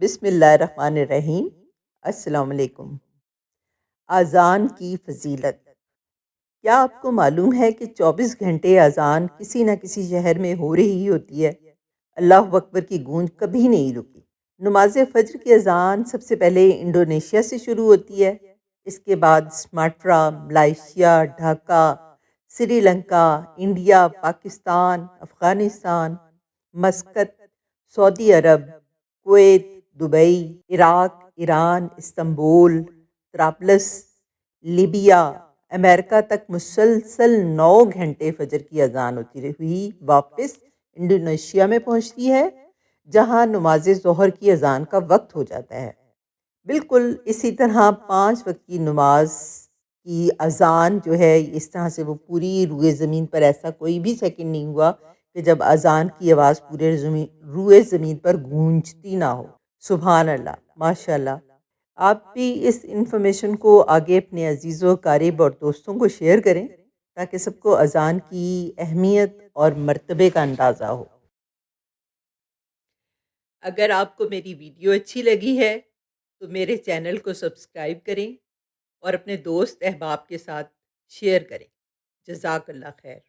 بسم اللہ الرحمن الرحیم۔ السلام علیکم۔ اذان کی فضیلت۔ کیا آپ کو معلوم ہے کہ 24 گھنٹے اذان کسی نہ کسی شہر میں ہو رہی ہوتی ہے؟ اللہ اکبر کی گونج کبھی نہیں رکی۔ نماز فجر کی اذان سب سے پہلے انڈونیشیا سے شروع ہوتی ہے، اس کے بعد Sumatra, Malaysia, Dhaka, Sri Lanka, India, Pakistan, Afghanistan, Muscat, سعودی عرب، Kuwait, Dubai, Iraq, Iran, Istanbul, طرابلس، لیبیا، امریکہ تک مسلسل 9 گھنٹے فجر کی اذان ہوتی ہوئی واپس انڈونیشیا میں پہنچتی ہے، جہاں نماز ظہر کی اذان کا وقت ہو جاتا ہے۔ بالکل اسی طرح 5 وقت کی نماز کی اذان جو ہے، اس طرح سے وہ پوری روئے زمین پر ایسا کوئی بھی سیکنڈ نہیں ہوا کہ جب اذان کی آواز پورے روئے زمین پر گونجتی نہ ہو۔ سبحان اللہ، ماشاء اللہ۔ آپ بھی اس انفارمیشن کو آگے اپنے عزیز و اقارب اور دوستوں کو شیئر کریں تاکہ سب کو اذان کی اہمیت اور مرتبے کا اندازہ ہو۔ اگر آپ کو میری ویڈیو اچھی لگی ہے تو میرے چینل کو سبسکرائب کریں اور اپنے دوست احباب کے ساتھ شیئر کریں۔ جزاک اللہ خیر۔